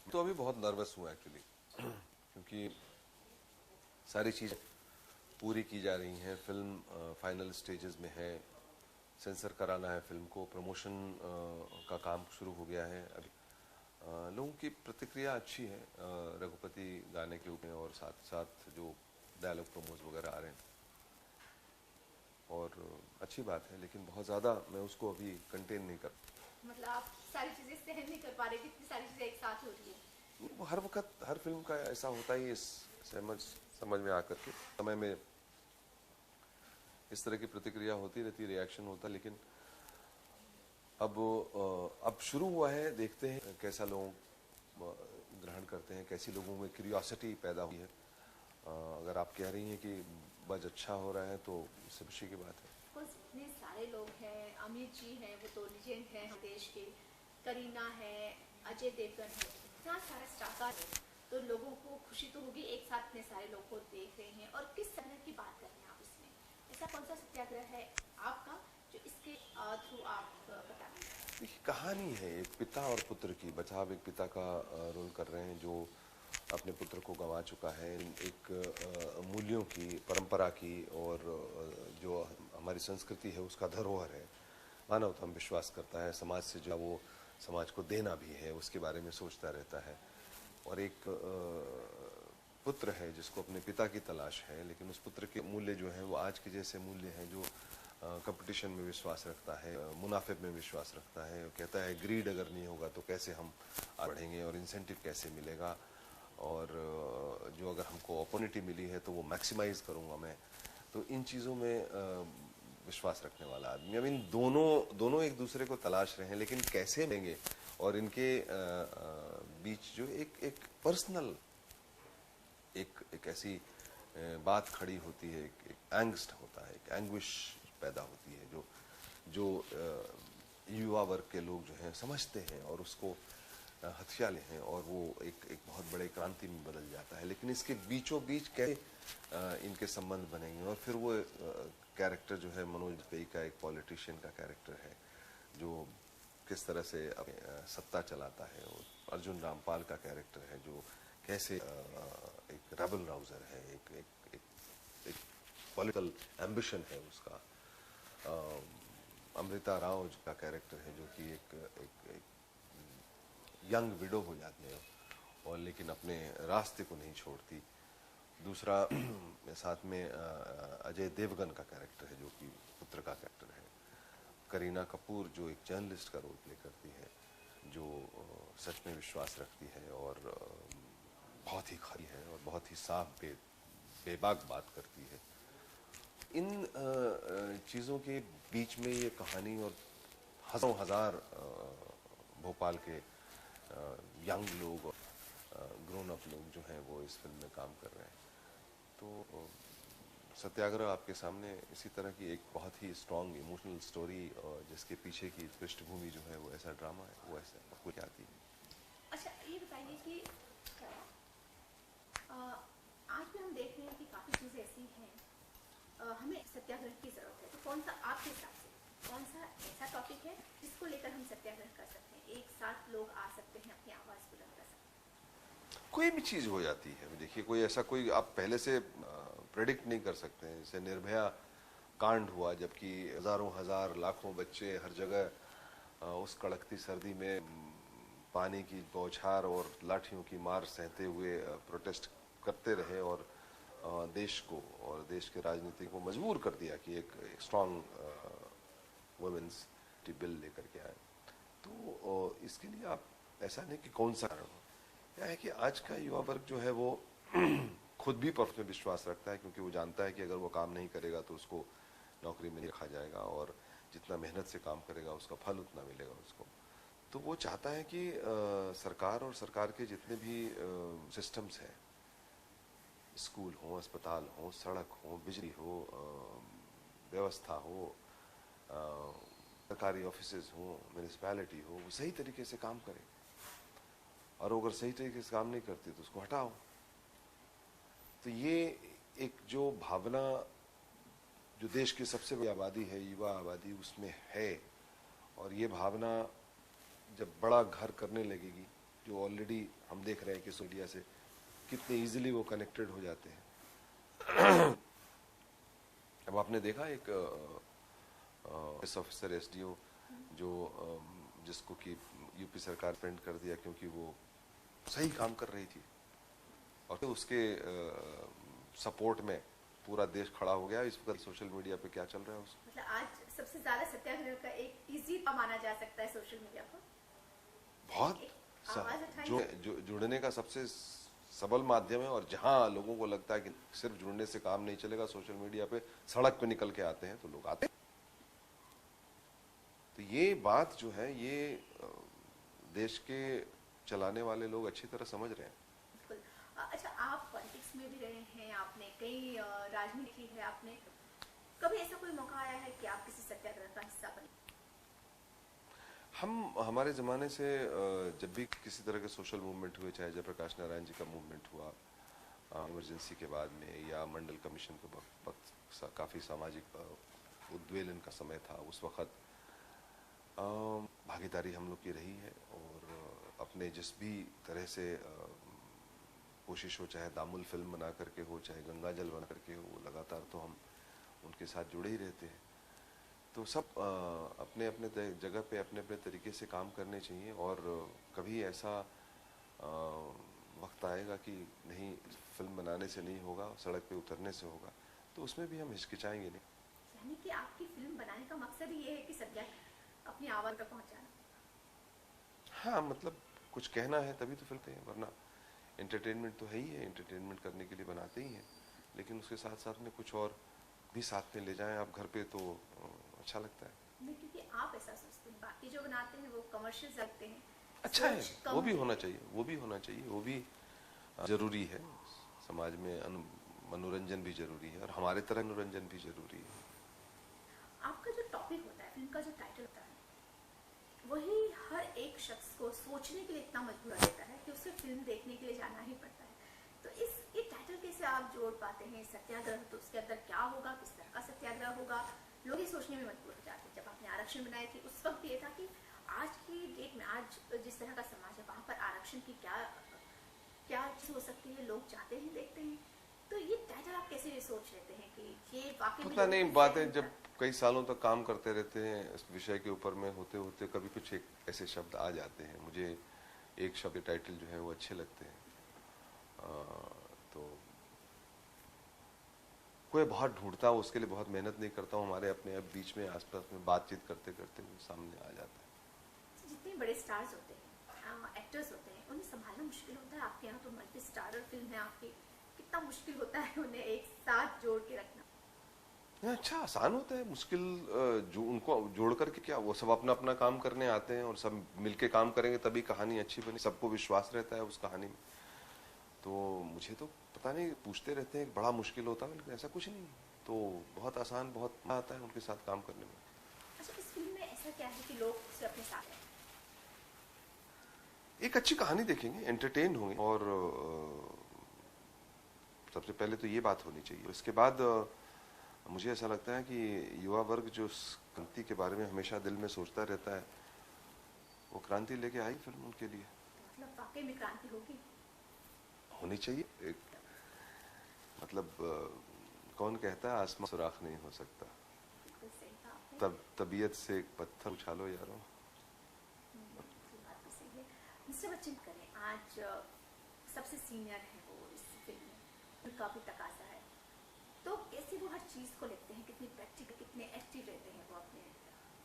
तो अभी बहुत नर्वस हूँ एक्चुअली क्योंकि सारी चीज़ें पूरी की जा रही हैं। फिल्म फाइनल स्टेजेस में है, सेंसर कराना है फिल्म को, प्रमोशन का काम शुरू हो गया है अभी। लोगों की प्रतिक्रिया अच्छी है रघुपति गाने के ऊपर, और साथ साथ जो डायलॉग प्रोमोज वगैरह आ रहे हैं, और अच्छी बात है। लेकिन बहुत ज़्यादा मैं उसको अभी कंटेन नहीं कर, मतलब आप सारी चीजें सहन नहीं कर पा रहे कि इतनी सारी चीजें एक साथ हो रही है। वो हर वक्त हर फिल्म का ऐसा होता ही, इस समझ समझ में आकर के समय में इस तरह की प्रतिक्रिया होती रहती, रिएक्शन होता। लेकिन अब शुरू हुआ है, देखते हैं कैसा लोग ग्रहण करते हैं, कैसी लोगों में क्यूरियोसिटी पैदा हुई है। अगर आप कह रही हैं कि बज अच्छा हो रहा है तो इससे खुशी की बात है। कुछ इतने सारे लोग हैं, अमित जी हैं, वो तो लीजेंड हैं हम देश के, करीना है, अजय देवगन है, इतना सारा स्टार है, तो लोगों को खुशी तो होगी, एक साथ इतने सारे लोग को देख रहे हैं। और किस तरह की बात कर रहे हैं आप इसमें, ऐसा कौन सा सत्याग्रह है आपका जो इसके थ्रू आप बता रहे हैं? देखिए, कहानी है एक पिता और पुत्र की। बचाव एक पिता का रोल कर रहे हैं जो अपने पुत्र को गंवा चुका है। एक मूल्यों की, परंपरा की, और जो हमारी संस्कृति है उसका धरोहर है। मानवता में विश्वास करता है, समाज से जो वो समाज को देना भी है उसके बारे में सोचता रहता है। और एक पुत्र है जिसको अपने पिता की तलाश है, लेकिन उस पुत्र के मूल्य जो हैं वो आज के जैसे मूल्य हैं जो कंपटीशन में विश्वास रखता है, मुनाफे में विश्वास रखता है। कहता है ग्रीड अगर नहीं होगा तो कैसे हम आगे बढ़ेंगे, और इंसेंटिव कैसे मिलेगा, और जो अगर हमको अपॉर्चुनिटी मिली है तो वो मैक्सिमाइज करूंगा मैं। तो इन चीज़ों में विश्वास रखने वाला आदमी। अब इन दोनों एक दूसरे को तलाश रहे हैं, लेकिन कैसे लेंगे, और इनके बीच जो एक एक पर्सनल एक ऐसी बात खड़ी होती है, एक एंगस्ट होता है, एक एंग्विश पैदा होती है जो जो युवा वर्ग के लोग जो हैं समझते हैं और उसको हथिया ले हैं, और वो एक बहुत बड़े क्रांति में बदल जाता है। लेकिन इसके बीचों बीच कैसे इनके संबंध बनेंगे, और फिर वो कैरेक्टर जो है मनोज वाजपेयी का, एक पॉलिटिशियन का कैरेक्टर है जो किस तरह से सत्ता चलाता है, और अर्जुन रामपाल का कैरेक्टर है जो कैसे एक रेबल राउजर है, एक पॉलिटिकल एम्बिशन है उसका। अमृता राव का कैरेक्टर है जो कि एक यंग विडो हो जाती है, और लेकिन अपने रास्ते को नहीं छोड़ती। दूसरा साथ में अजय देवगन का कैरेक्टर है जो कि पुत्र का कैरेक्टर है। करीना कपूर जो एक जर्नलिस्ट का रोल प्ले करती है, जो सच में विश्वास रखती है, और बहुत ही खरी है, और बहुत ही साफ बेबाक बात करती है। इन चीज़ों के बीच में ये कहानी, और हज़ारों हज़ार भोपाल के यंग लोग और ग्रोन अप लोग जो हैं वो इस फिल्म में काम कर रहे हैं। तो सत्याग्रह आपके सामने इसी तरह की एक बहुत ही स्ट्रॉन्ग इमोशनल स्टोरी, और जिसके पीछे की पृष्ठभूमि जो है वो ऐसा ड्रामा है, वो ऐसा आपको क्या आती है। अच्छा, ये बताइए कि आज भी हम देख रहे हैं कि काफ़ी चीज़ें ऐसी हैं, हमें सत्याग्रह की ज़रूरत है, तो कौन सा आपके हिसाब से कौन सा ऐसा टॉपिक है जिसको लेकर हम सत्याग्रह कर सकते हैं, एक साथ लोग आ सकते हैं, अपनी आवाज़ बुलंद कर सकते कोई भी चीज़ हो जाती है। देखिए, कोई ऐसा कोई आप पहले से प्रेडिक्ट नहीं कर सकते हैं। जैसे निर्भया कांड हुआ, जबकि हज़ारों हज़ार लाखों बच्चे हर जगह उस कड़कती सर्दी में पानी की बौछार और लाठियों की मार सहते हुए प्रोटेस्ट करते रहे, और देश को और देश के राजनीति को मजबूर कर दिया कि एक स्ट्रांग वुमेन्स बिल लेकर के आए। तो इसके लिए आप ऐसा नहीं कि कौन सा कारण हो, क्या है कि आज का युवा वर्ग जो है वो खुद भी पर्फ में विश्वास रखता है, क्योंकि वो जानता है कि अगर वो काम नहीं करेगा तो उसको नौकरी में नहीं रखा जाएगा, और जितना मेहनत से काम करेगा उसका फल उतना मिलेगा उसको। तो वो चाहता है कि सरकार और सरकार के जितने भी सिस्टम्स हैं, स्कूल हो, अस्पताल हो, सड़क हो, बिजली हो, व्यवस्था हो, सरकारी ऑफिसेज हो, म्यूनिसिपैलिटी हो, वो सही तरीके से काम करे, और अगर सही तरीके से काम नहीं करती तो उसको हटाओ। तो ये एक जो भावना जो देश की सबसे बड़ी आबादी है, युवा आबादी, उसमें है, और ये भावना जब बड़ा घर करने लगेगी जो ऑलरेडी हम देख रहे हैं कि मीडिया से कितने इजीली वो कनेक्टेड हो जाते हैं। अब आपने देखा एक ऑफिसर एसडीओ जो जिसको कि यूपी सरकार पेंड कर दिया क्योंकि वो सही काम कर रही थी, और फिर उसके सपोर्ट में पूरा देश खड़ा हो गया। इस वक्त सोशल मीडिया पे क्या चल रहा है उसको, मतलब आज सबसे ज्यादा सत्याग्रह का एक इजी माना जा सकता है सोशल मीडिया को। बहुत आवाज उठाई जुड़ने का सबसे सबल माध्यम है। और जहां लोगों को लगता है कि सिर्फ जुड़ने से काम नहीं चलेगा, सोशल मीडिया पे सड़क पे निकल के आते हैं तो लोग आते हैं। तो ये बात जो है ये देश के चलाने वाले लोग अच्छी तरह समझ रहे हैं। बिल्कुल। अच्छा, आप पॉलिटिक्स में भी रहे हैं, आपने कई राजनीति की है, आपने कभी ऐसा कोई मौका आया है कि आप किसी सत्याग्रह का हिस्सा बने? हमारे ज़माने से जब भी किसी तरह के सोशल मूवमेंट हुए, चाहे जयप्रकाश नारायण जी का मूवमेंट हुआ इमरजेंसी के बाद में, या मंडल कमीशन के वक्त काफ़ी सामाजिक उद्वेलन का समय था, उस वक्त भागीदारी हम लोग की रही है। और अपने जिस भी तरह से कोशिश हो, चाहे दामुल फिल्म बना करके हो, चाहे गंगा जल बना करके हो, वो लगातार तो हम उनके साथ जुड़े ही रहते हैं। तो सब अपने अपने जगह पे अपने अपने तरीके से काम करने चाहिए। और कभी ऐसा वक्त आएगा कि नहीं, फिल्म बनाने से नहीं होगा, सड़क पे उतरने से होगा, तो उसमें भी हम हिचकिचाएंगे नहीं। यानी कि आपकी फिल्म बनाने का मकसद ही ये है कि सत्या अपनी आवाज तक पहुंचाना। हाँ, मतलब कुछ कहना है तभी तो फिल्म है, वरना एंटरटेनमेंट तो है ही है, एंटरटेनमेंट करने के लिए बनाते ही हैं, लेकिन उसके साथ साथ में कुछ और भी साथ में ले जाएं आप घर पे तो अच्छा लगता है। नहीं, क्योंकि आप ऐसा सोचते हैं, बाकी जो बनाते हैं वो कमर्शियल रखते हैं। अच्छा है, वो भी होना चाहिए, वो भी होना चाहिए, वो भी जरूरी है। समाज में मनोरंजन भी जरूरी है, और हमारे तरह मनोरंजन भी जरूरी है। आपका जो टॉपिक होता है, फिल्म का जो टाइटल होता है, वही हर एक शख्स को सोचने के लिए इतना मजबूर कर देता है कि उसे फिल्म देखने के लिए जाना ही पड़ता है। तो ये टाइटल कैसे आप जोड़ पाते हैं? सत्याग्रह, तो उसके अंदर क्या होगा, किस तरह का सत्याग्रह होगा? लोग ये सोचने में मजबूर हो जाते हैं। जब आपने आरक्षण बनाए थे उस वक्त ये था कि आज की डेट में, आज जिस तरह का समाज है, वहाँ पर आरक्षण की क्या क्या चीज हो सकती है, लोग चाहते हैं, देखते हैं। तो ये टाइटल आप कैसे सोच लेते हैं कि ये वाकई में पता नहीं, बातें जब कई सालों तक काम करते रहते हैं इस विषय के ऊपर में, होते होते कभी कुछ एक ऐसे शब्द आ जाते हैं। मुझे एक शब्द टाइटल जो है वो अच्छे लगते हैं। तो कोई बहुत ढूंढता हूँ, उसके लिए बहुत मेहनत नहीं करता हूँ, हमारे अपने अब बीच में आसपास में बातचीत करते करते सामने आ जाता है। जितने बड़े स्टार्स होते हैं, एक्टर्स होते हैं, उन्हें संभालना मुश्किल होता है। आपके यहाँ तो मल्टी स्टारर फिल्म है आपकी, कितना मुश्किल होता है उन्हें एक साथ जोड़ के रखना? अच्छा, आसान होता है। मुश्किल जो उनको जोड़ करके क्या, वो सब अपना अपना काम करने आते हैं और सब मिलके काम करेंगे तभी कहानी अच्छी बनी, सबको विश्वास रहता है उस कहानी में। तो मुझे तो पता नहीं, पूछते रहते हैं बड़ा मुश्किल होता है, लेकिन ऐसा कुछ नहीं, तो बहुत आसान, बहुत मजा आता है उनके साथ काम करने में। अच्छा, इस फिल्म में ऐसा क्या है कि लोग उसे अपने साथ हैं? एक अच्छी कहानी देखेंगे, एंटरटेन होंगे, और सबसे पहले तो ये बात होनी चाहिए। इसके बाद मुझे ऐसा लगता है कि युवा वर्ग जो क्रांति के बारे में हमेशा दिल में सोचता रहता है, वो क्रांति लेके आई फिल्म उनके लिए। मतलब वाकई में क्रांति होगी? होनी चाहिए। एक मतलब कौन कहता है आसमान सुराख नहीं हो सकता, बिल्कुल सही कहा आपने। तब तबीयत से एक पत्थर उछालो यारो। ये बात भी सही है। मिस्टर बच्चन करें, आज सबसे सीनियर है वो इस फिल्म में, उनका भी तकाजा है, तो कैसे वो हर चीज को लेते हैं, कितनी प्रैक्टिकल, कितने एक्टिव रहते हैं वो अपने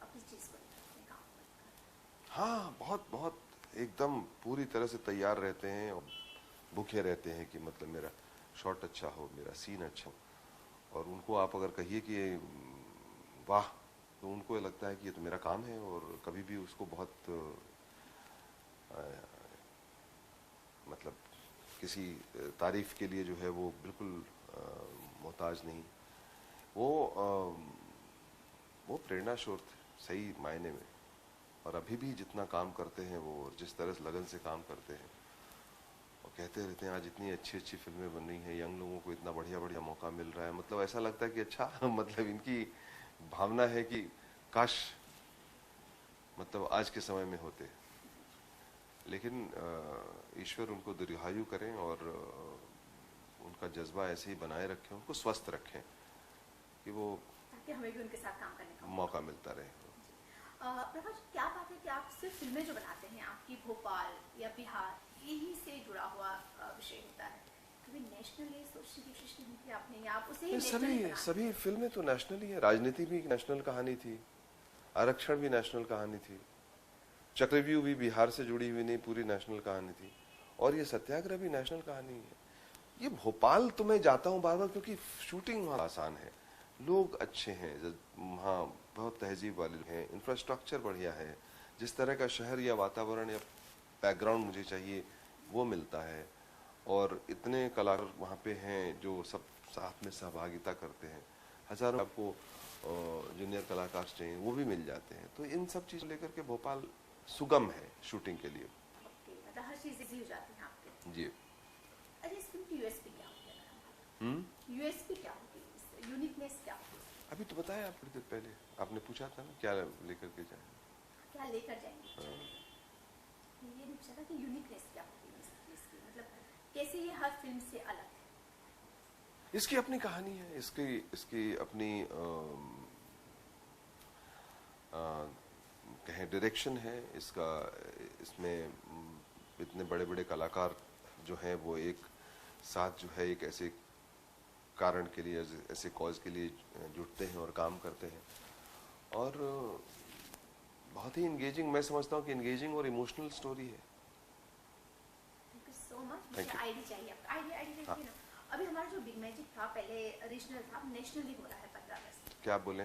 अपनी चीज को लेकर, अपने काम को लेकर? हाँ, बहुत बहुत एकदम पूरी तरह से तैयार रहते हैं और भूखे रहते हैं कि मतलब मेरा शॉट अच्छा हो, मेरा सीन अच्छा हो। और उनको आप अगर कहिए कि वाह, तो उनको लगता है कि ये तो मेरा काम है, और कभी भी उसको बहुत मतलब किसी तारीफ के लिए जो है वो बिल्कुल मोहताज नहीं। वो प्रेरणा स्रोत सही मायने में। और अभी भी जितना काम करते हैं वो, जिस तरह से लगन से काम करते हैं, और कहते रहते हैं आज इतनी अच्छी अच्छी फिल्में बन रही हैं, यंग लोगों को इतना बढ़िया बढ़िया मौका मिल रहा है। मतलब ऐसा लगता है कि अच्छा मतलब इनकी भावना है कि काश मतलब आज के समय में होते। लेकिन ईश्वर उनको दीर्घायु करें और उनका जज्बा ऐसे ही बनाए रखें, उनको स्वस्थ रखें कि वो ताकि हमें भी उनके साथ काम करने का मौका मिलता रहे। प्रकाश, क्या बात है कि आप सिर्फ फिल्में जो बनाते हैं आपकी भोपाल या बिहार यही से जुड़ा हुआ विषय होता है, कभी नेशनली सोचने की कोशिश नहीं की आपने, या आप उसे ही सभी फिल्में तो नेशनल ही है। राजनीति भी नेशनल कहानी थी, आरक्षण भी नेशनल कहानी थी, चक्रव्यूह भी बिहार से जुड़ी हुई नहीं, पूरी नेशनल कहानी थी, और ये सत्याग्रह भी नेशनल कहानी है। ये भोपाल तो मैं जाता हूँ बार बार क्योंकि शूटिंग वहाँ आसान है, लोग अच्छे हैं, वहाँ बहुत तहजीब वाले हैं, इंफ्रास्ट्रक्चर बढ़िया है, जिस तरह का शहर या वातावरण या बैकग्राउंड मुझे चाहिए वो मिलता है, और इतने कलाकार वहाँ पे हैं जो सब साथ में सहभागिता करते हैं। हजारों आपको जूनियर कलाकार चाहिए वो भी मिल जाते हैं, तो इन सब चीज़ लेकर के भोपाल सुगम है शूटिंग के लिए। मतलब हर चीज इजी हो जाती है आपके। जी। अरे इस फिल्म की यूएसपी क्या होती है? यूएसपी क्या होती है, यूनिकनेस क्या होती है? अभी तो बताया आप थोड़ी देर पहले, आपने पूछा था ना क्या लेकर के जाए, क्या लेकर जाएंगे? ये नहीं पूछा था कि यूनिकनेस क्या होती है इसकी, मतलब कैसे ये हर फिल्म से अलग है? इसकी अपनी कहानी है, इसकी अपनी कहें डायरेक्शन है इसका। इसमें इतने बड़े बड़े कलाकार जो हैं वो एक साथ जो है एक ऐसे कारण के लिए, ऐसे कॉज के लिए जुटते हैं और काम करते हैं, और बहुत ही इंगेजिंग, मैं समझता हूँ कि इंगेजिंग और इमोशनल स्टोरी है। Thank you so much. मुझे आईडी चाहिए आपका, आईडी देखिए ना। अभी हमारा जो बिग मैजिक था पहले रीजनल था, नेशनली हो रहा है 15 अगस्त। क्या बोले?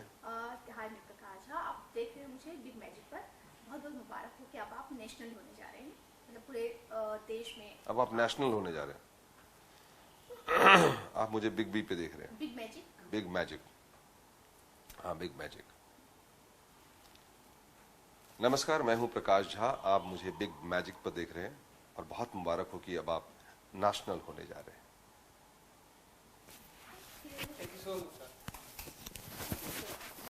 हाय मैं प्रकाश झा, आप देख रहे हैं मुझे बिग मैजिक पर, बहुत बहुत मुबारक हो कि अब आप नेशनल होने जा रहे हैं, मतलब पूरे देश में अब आप नेशनल होने जा रहे हैं। आप मुझे बिग बी पे देख रहे हैं। बिग मैजिक, बिग मैजिक, हाँ बिग मैजिक। नमस्कार, मैं हूं प्रकाश झा, आप मुझे बिग मैजिक पर देख रहे हैं, और बहुत मुबारक हो कि अब आप नेशनल होने जा रहे हैं। Thank you so much, sir.